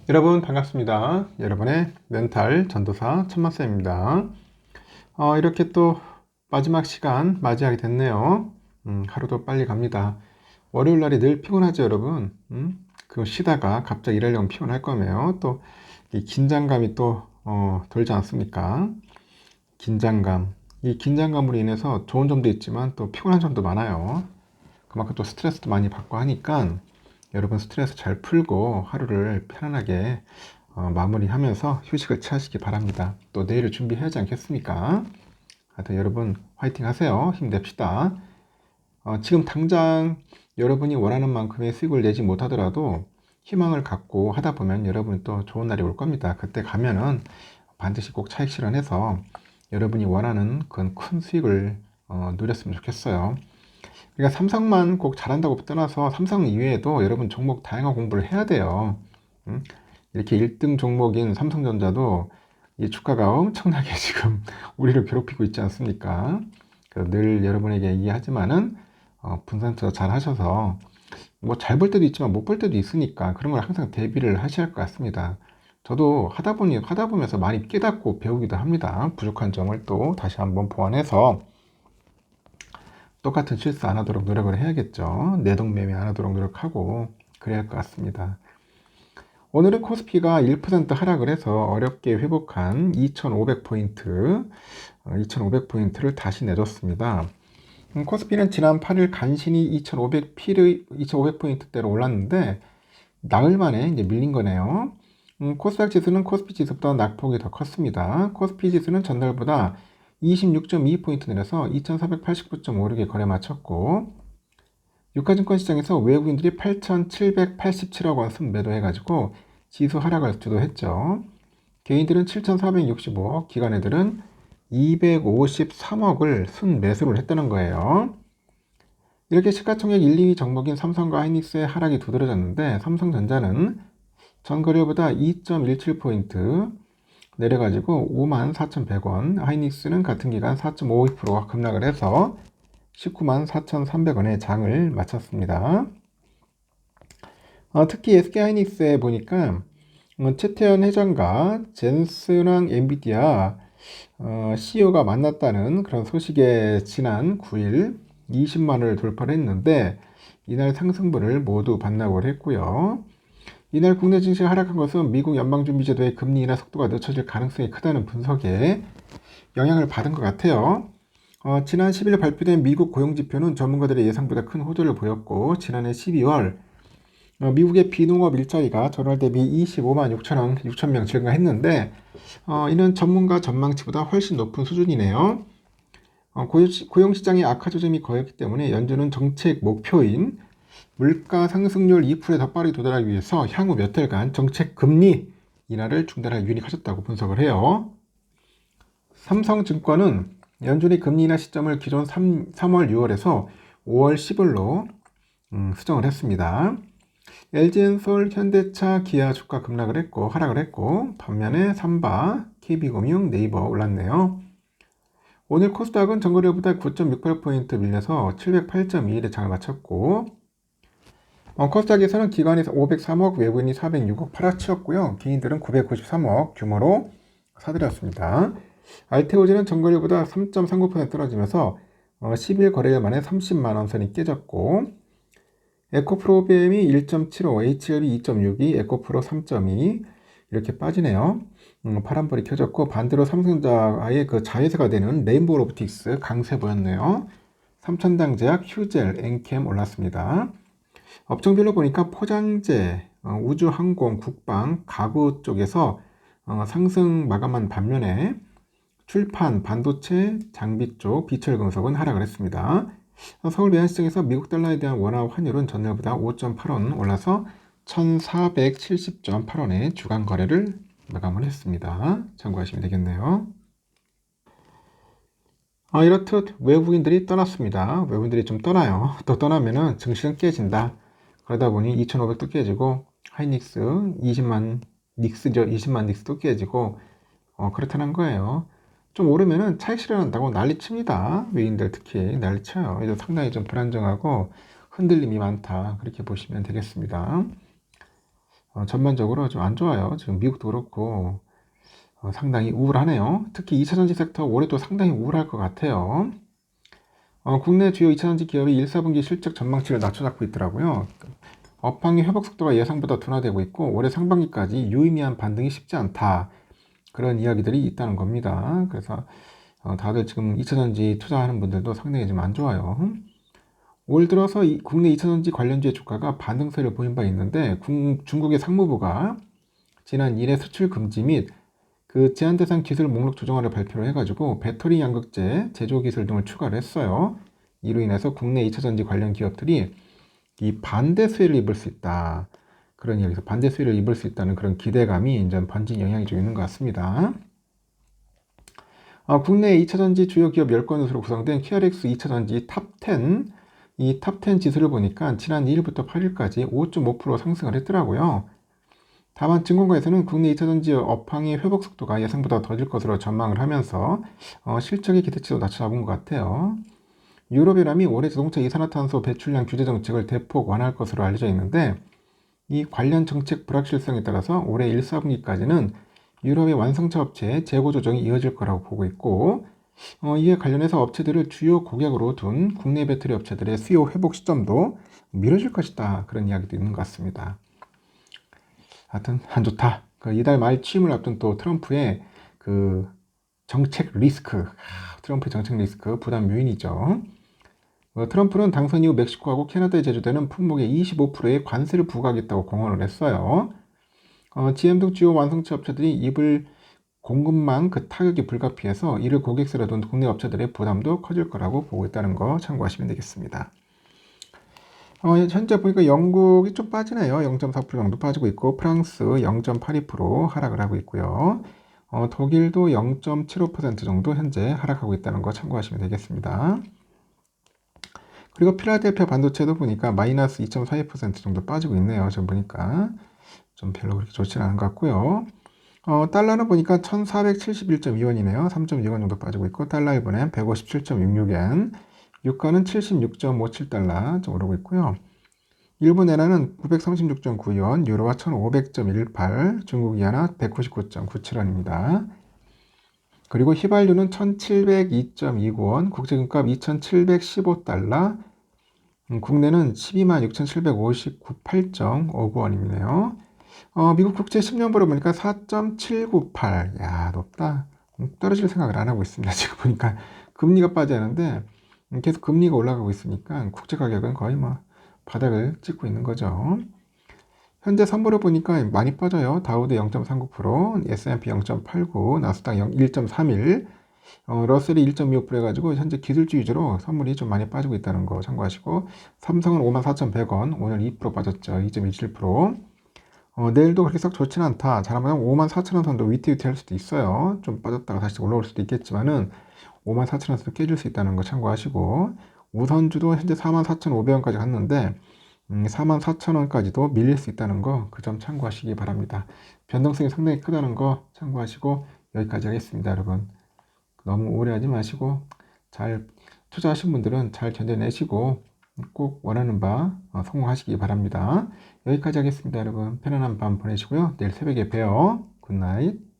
여러분 반갑습니다. 여러분의 멘탈 전도사 천마쌤입니다. 이렇게 또 마지막 시간 맞이하게 됐네요. 하루도 빨리 갑니다. 월요일 날이 늘 피곤하죠, 여러분. 그 쉬다가 갑자기 일하려면 피곤할 거네요. 또 이 긴장감이 또 돌지 않습니까? 긴장감. 이 긴장감으로 인해서 좋은 점도 있지만 또 피곤한 점도 많아요. 그만큼 또 스트레스도 많이 받고 하니까 여러분 스트레스 잘 풀고 하루를 편안하게 마무리하면서 휴식을 취하시기 바랍니다. 또 내일을 준비해야 하지 않겠습니까? 하여튼 여러분 화이팅 하세요. 힘냅시다. 지금 당장 여러분이 원하는 만큼의 수익을 내지 못하더라도 희망을 갖고 하다 보면 여러분이 또 좋은 날이 올 겁니다. 그때 가면은 반드시 꼭 차익 실현해서 여러분이 원하는 그런 큰 수익을 누렸으면 좋겠어요. 그러니까 삼성만 꼭 잘한다고 떠나서 삼성 이외에도 여러분 종목 다양한 공부를 해야 돼요. 이렇게 1등 종목인 삼성전자도 이 주가가 엄청나게 지금 우리를 괴롭히고 있지 않습니까? 늘 여러분에게 얘기하지만은 분산 투자 잘 하셔서 뭐 잘 볼 때도 있지만 못 볼 때도 있으니까 그런 걸 항상 대비를 하셔야 할 것 같습니다. 저도 하다 보면서 많이 깨닫고 배우기도 합니다. 부족한 점을 또 다시 한번 보완해서 똑같은 실수 안 하도록 노력을 해야겠죠. 내동매매 안 하도록 노력하고 그래야 할 것 같습니다. 오늘은 코스피가 1% 하락을 해서 어렵게 회복한 2500포인트, 2500포인트를 다시 내줬습니다. 코스피는 지난 8일 간신히 2500포인트대로 올랐는데 나흘 만에 이제 밀린 거네요. 코스닥 지수는 코스피 지수보다 낙폭이 더 컸습니다. 코스피 지수는 전날보다 26.2포인트 내려서 2489.56에 거래 마쳤고, 유가증권 시장에서 외국인들이 8,787억 원 순매도해가지고 지수 하락을 주도했죠. 개인들은 7,465억, 기관애들은 253억을 순매수를 했다는 거예요. 이렇게 시가총액 1, 2위 종목인 삼성과 하이닉스의 하락이 두드러졌는데 삼성전자는 전거래보다 2.17포인트 내려가지고 54,100원, 하이닉스는 같은 기간 4.52% 급락을 해서 194,300원에 장을 마쳤습니다. 특히 SK하이닉스에 보니까 최태현 회장과 젠슨랑 엔비디아 CEO가 만났다는 그런 소식에 지난 9일 20만원을 돌파를 했는데 이날 상승분을 모두 반납을 했고요. 이날 국내 증시가 하락한 것은 미국 연방준비제도의 금리 인하 속도가 늦춰질 가능성이 크다는 분석에 영향을 받은 것 같아요. 지난 10일 발표된 미국 고용지표는 전문가들의 예상보다 큰 호조를 보였고 지난해 12월 미국의 비농업 일자리가 전월 대비 25만 6천 명 증가했는데 이는 전문가 전망치보다 훨씬 높은 수준이네요. 고용시장의 악화 조짐이 거였기 때문에 연준은 정책 목표인 물가 상승률 2%에 더 빠르게 도달하기 위해서 향후 몇 달간 정책 금리 인하를 중단할 유인이 커졌다고 분석을 해요. 삼성증권은 연준이 금리 인하 시점을 기존 3월 6월에서 5월 10일로 수정을 했습니다. LG엔솔, 현대차, 기아 주가 급락을 했고 하락을 했고 반면에 삼바, KB금융, 네이버 올랐네요. 오늘 코스닥은 전거래보다 9.68포인트 밀려서 708.21에 장을 마쳤고 코스닥에서는 기관에서 503억, 외부인이 406억 팔아치웠고요. 개인들은 993억 규모로 사들였습니다. 알테오즈는 전거래보다 3.39% 떨어지면서 10일 거래일 만에 30만원 선이 깨졌고 에코프로비엠이 1.75, HL이 2.62, 에코프로 3.2 이렇게 빠지네요. 파란불이 켜졌고 반대로 삼성전자의 그 자회사가 되는 레인보우 로보틱스 강세 보였네요. 삼천당제약, 휴젤, 엔캠 올랐습니다. 업종별로 보니까 포장재, 우주항공, 국방, 가구 쪽에서 상승 마감한 반면에 출판, 반도체, 장비 쪽, 비철금속은 하락을 했습니다. 서울 외환시장에서 미국 달러에 대한 원화 환율은 전날보다 5.8원 올라서 1470.8원에 주간 거래를 마감을 했습니다. 참고하시면 되겠네요. 이렇듯 외국인들이 떠났습니다. 외국인들이 좀 떠나요. 또 떠나면은 증시는 깨진다. 그러다 보니 2500도 깨지고 하이닉스 20만 닉스죠. 20만 닉스도 깨지고 그렇다는 거예요. 좀 오르면은 차익 실현한다고 난리 칩니다. 외인들 특히 난리 쳐요. 이제 상당히 좀 불안정하고 흔들림이 많다. 그렇게 보시면 되겠습니다. 전반적으로 좀 안 좋아요. 지금 미국도 그렇고 상당히 우울하네요. 특히 2차전지 섹터 올해도 상당히 우울할 것 같아요. 국내 주요 2차전지 기업이 1, 4분기 실적 전망치를 낮춰잡고 있더라고요. 업황의 회복 속도가 예상보다 둔화되고 있고 올해 상반기까지 유의미한 반등이 쉽지 않다. 그런 이야기들이 있다는 겁니다. 그래서 다들 지금 2차전지 투자하는 분들도 상당히 좀 안 좋아요. 올 들어서 국내 2차전지 관련주의 주가가 반등세를 보인 바 있는데 중국의 상무부가 지난 1회 수출 금지 및 그 제한 대상 기술 목록 조정안을 발표를 해가지고 배터리 양극재 제조 기술 등을 추가를 했어요. 이로 인해서 국내 2차전지 관련 기업들이 이 반대 수혜를 입을 수 있다. 그런 이야기에서 반대 수혜를 입을 수 있다는 그런 기대감이 이제 번진 영향이 좀 있는 것 같습니다. 국내 2차전지 주요 기업 10건으로 구성된 QRX 2차전지 탑10, 이 탑10 지수를 보니까 지난 2일부터 8일까지 5.5% 상승을 했더라고요. 다만 증권가에서는 국내 2차전지 업황의 회복 속도가 예상보다 더딜 것으로 전망을 하면서 실적의 기대치도 낮춰잡은 것 같아요. 유럽연합이 올해 자동차 이산화탄소 배출량 규제 정책을 대폭 완화할 것으로 알려져 있는데 이 관련 정책 불확실성에 따라서 올해 1, 4분기까지는 유럽의 완성차 업체의 재고 조정이 이어질 거라고 보고 있고 이에 관련해서 업체들을 주요 고객으로 둔 국내 배터리 업체들의 수요 회복 시점도 미뤄질 것이다. 그런 이야기도 있는 것 같습니다. 하여튼 안 좋다. 이달 말 취임을 앞둔 또 트럼프의 그 정책 리스크, 트럼프의 정책 리스크 부담 요인이죠. 트럼프는 당선 이후 멕시코하고 캐나다에 제조되는 품목의 25%의 관세를 부과하겠다고 공언을 했어요. GM 등 주요 완성차 업체들이 이를 공급망 그 타격이 불가피해서 이를 고객세로 둔 국내 업체들의 부담도 커질 거라고 보고 있다는 거 참고하시면 되겠습니다. 현재 보니까 영국이 좀 빠지네요. 0.4% 정도 빠지고 있고 프랑스 0.82% 하락을 하고 있고요. 독일도 0.75% 정도 현재 하락하고 있다는 거 참고하시면 되겠습니다. 그리고 필라델피아 반도체도 보니까 마이너스 2.42% 정도 빠지고 있네요. 지금 보니까 좀 별로 그렇게 좋지는 않은 것 같고요. 달러는 보니까 1471.2원이네요. 3.2원 정도 빠지고 있고 달러 1분엔 157.66엔, 유가는 76.57달러 좀 오르고 있고요. 일본 엔화는 936.9원, 유로화 1500.18, 중국 위안화 199.97원입니다. 그리고 휘발유는 1702.29원, 국제금값 2715달러, 국내는 126,758.59원이네요. 미국 국채 10년보로 보니까 4.798. 야, 높다. 떨어질 생각을 안 하고 있습니다. 지금 보니까 금리가 빠져야 하는데 계속 금리가 올라가고 있으니까 국채 가격은 거의 뭐 바닥을 찍고 있는 거죠. 현재 선물을 보니까 많이 빠져요. 다우드 0.39%, S&P 0.89, 나스닥 1.31, 러셀이 1.25% 해가지고 현재 기술주 위주로 선물이 좀 많이 빠지고 있다는 거 참고하시고 삼성은 54,100원, 오늘 2% 빠졌죠. 2.17%. 내일도 그렇게 썩 좋지는 않다. 잘하면 54,000원 선도 위태위태 할 수도 있어요. 좀 빠졌다가 다시 올라올 수도 있겠지만은 54,000원 선도 깨질 수 있다는 거 참고하시고 우선주도 현재 44,500원까지 갔는데 44,000원까지도 밀릴 수 있다는 거 그 점 참고하시기 바랍니다. 변동성이 상당히 크다는 거 참고하시고 여기까지 하겠습니다, 여러분. 너무 오래하지 마시고 잘 투자하신 분들은 잘 견뎌내시고 꼭 원하는 바 성공하시기 바랍니다. 여기까지 하겠습니다, 여러분. 편안한 밤 보내시고요. 내일 새벽에 봬요. 굿나잇.